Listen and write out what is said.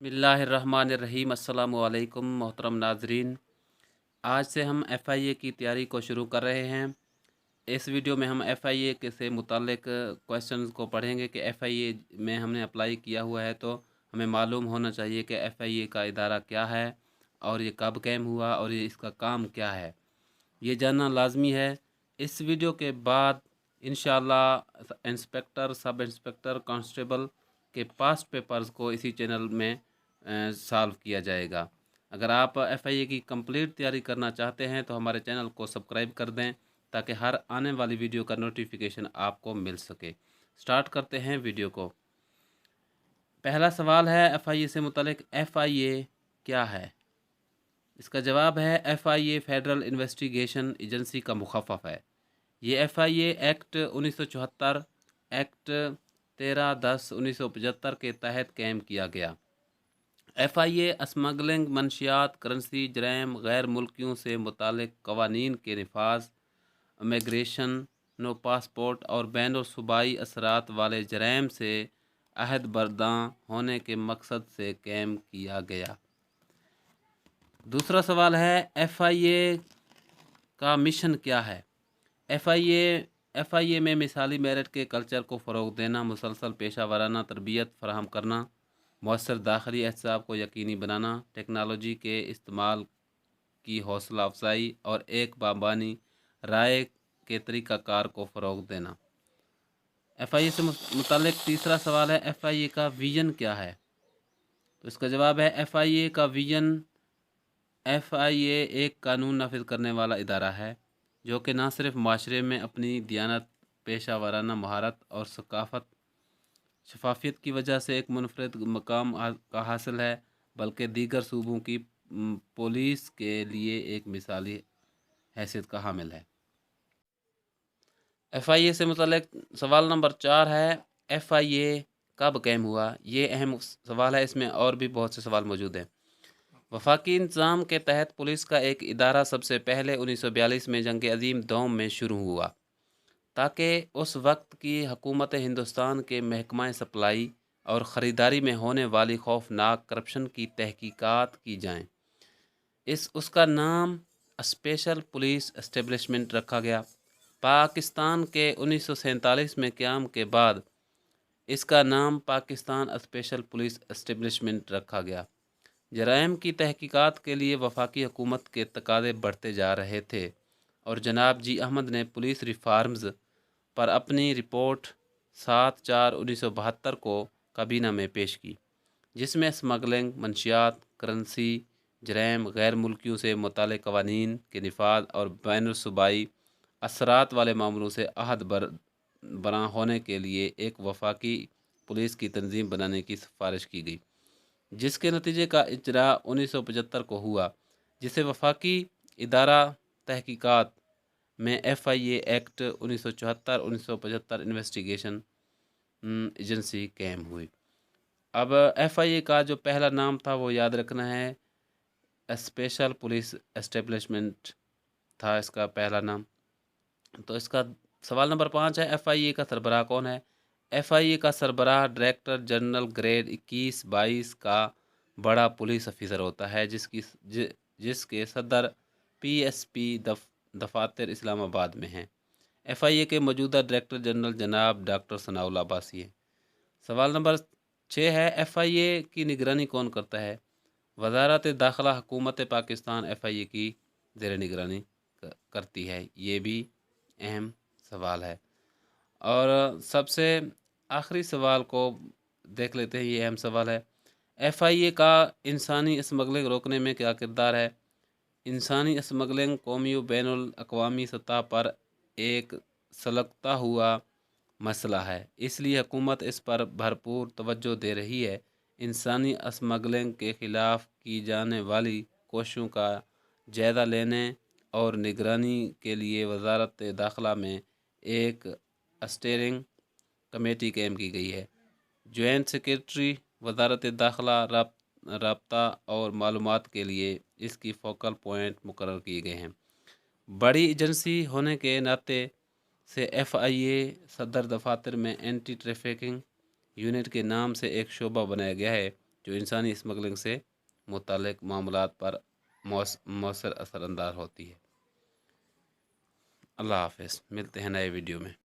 बिस्मिल्लाहिर्रहमानिर्रहीम। अस्सलामु अलैकुम मोहतरम नाजरीन। आज से हम FIA की तैयारी को शुरू कर रहे हैं। इस वीडियो में हम FIA के से मुतालिक क्वेश्चंस को पढ़ेंगे कि FIA में हमने अप्लाई किया हुआ है तो हमें मालूम होना चाहिए कि FIA का इदारा क्या है और ये कब कायम हुआ और ये इसका काम क्या है, ये जानना लाजमी है। इस वीडियो के बाद इंशाअल्लाह इंस्पेक्टर, सब इंस्पेक्टर, कांस्टेबल के पास्ट पेपर्स को इसी चैनल में सॉल्व किया जाएगा। अगर आप FIA की कंप्लीट तैयारी करना चाहते हैं तो हमारे चैनल को सब्सक्राइब कर दें ताकि हर आने वाली वीडियो का नोटिफिकेशन आपको मिल सके। स्टार्ट करते हैं वीडियो को। पहला सवाल है FIA से मुतालिक FIA क्या है। इसका जवाब है FIA फेडरल इन्वेस्टिगेशन एजेंसी का मुखफ़फ़ है। ये FIA एक्ट 1974 एक्ट 13/10/1975 के तहत कायम किया गया। FIA स्मगलिंग, मनशियात, करेंसी, जराइम, गैर मुल्कियों से मुतालिक कवानीन के नफाज, इमिग्रेशन, नो पासपोर्ट और बैन सूबाई असरात वाले जराइम से अहद बरदां होने के मकसद से कायम किया गया। दूसरा सवाल है FIA का मिशन क्या है। FIA में मिसाली मेरिट के कल्चर को फ़रोग़ देना, मुसलसल पेशा वाराना तरबियत फराहम करना, मौसर दाखिली एहतसाब को यकीनी बनाना, टेक्नोलॉजी के इस्तेमाल की हौसला अफजाई और एक बाबानी राय के तरीक़ाकार को फ़रोग़ देना। FIA से मुतालिक तीसरा सवाल है FIA का विज़न क्या है। तो इसका जवाब है FIA का विज़न, FIA एक कानून नाफिज करने वाला इदारा है जो कि न सिर्फ माशरे में अपनी दियानत, पेशा वाराना महारत और शफाफियत की वजह से एक मुनफरद मकाम का हासिल है, बल्कि दीगर सूबों की पुलिस के लिए एक मिसाली हैसियत का हामिल है। FIA से मुतल्लिक सवाल नंबर 4 है FIA कब कायम हुआ। ये अहम सवाल है, इसमें और भी बहुत से सवाल मौजूद हैं। वफाकी इंतज़ाम के तहत पुलिस का एक इदारा सबसे पहले 1942 में जंग अज़ीम दोम में शुरू हुआ ताकि उस वक्त की हुकूमत हिंदुस्तान के महकमा सप्लाई और ख़रीदारी में होने वाली खौफनाक करप्शन की तहकीकात की जाएं। उसका नाम स्पेशल पुलिस एस्टेब्लिशमेंट रखा गया। पाकिस्तान के 1947 में क़याम के बाद इसका नाम पाकिस्तान स्पेशल पुलिस एस्टेब्लिशमेंट रखा गया। जराइम की तहकीकात के लिए वफाकी हुकूमत के तकाज़े बढ़ते जा रहे थे और जनाब जी अहमद ने पुलिस रिफार्म्स पर अपनी रिपोर्ट 7/4/1972 को काबीना में पेश की, जिसमें स्मगलिंग, मनशियात, करेंसी, जराइम, गैर मुल्कियों से मुतालिक कवानीन के नफाज और बैन सूबाई असरात वाले मामलों से अहद बरा होने के लिए एक वफाकी पुलिस की तंजीम बनाने की सिफारिश की गई, जिसके नतीजे का इजरा 1975 को हुआ, जिसे वफाकी इदारा तहकीकात में FIA एक्ट 1974-1975 इन्वेस्टिगेशन एजेंसी कायम हुई। अब FIA का जो पहला नाम था वो याद रखना है, स्पेशल पुलिस एस्टेब्लिशमेंट था इसका पहला नाम। तो इसका सवाल नंबर 5 है FIA का सरबराह कौन है। FIA का सरबराह डायरेक्टर जनरल ग्रेड 21-22 का बड़ा पुलिस अफसर होता है, जिसके सदर PSP दफातर इस्लामाबाद में हैं। FIA के मौजूदा डायरेक्टर जनरल जनाब डॉक्टर सनाउल्लाह अब्बासी हैं। सवाल नंबर 6 है FIA की निगरानी कौन करता है। वजारत दाखिला हुकूमत पाकिस्तान FIA की ज़ेर निगरानी करती है। ये भी अहम सवाल है। और सबसे आखिरी सवाल को देख लेते हैं, ये अहम सवाल है FIA का इंसानी स्मगलिंग रोकने में क्या किरदार है। इंसानी स्मगलिंग कौमी व बैनुल अक़वामी सतह पर एक सलगता हुआ मसला है, इसलिए हुकूमत इस पर भरपूर तवज्जो दे रही है। इंसानी स्मगलिंग के ख़िलाफ़ की जाने वाली कोशिशों का जायज़ा लेने और निगरानी के लिए वजारत दाखिला में एक स्टीयरिंग कमेटी कायम की गई है। जॉइंट सेक्रेटरी वजारत दाखिला राब्ता और मालूमात के लिए इसकी फोकल पॉइंट मुकर्रर किए गए हैं। बड़ी एजेंसी होने के नाते से FIA सदर दफातर में एंटी ट्रैफिकिंग यूनिट के नाम से एक शोबा बनाया गया है, جو انسانی اسمگلنگ سے متعلق معاملات پر مؤثر اثر انداز ہوتی ہے۔ اللہ حافظ، ملتے ہیں نئے ویڈیو میں۔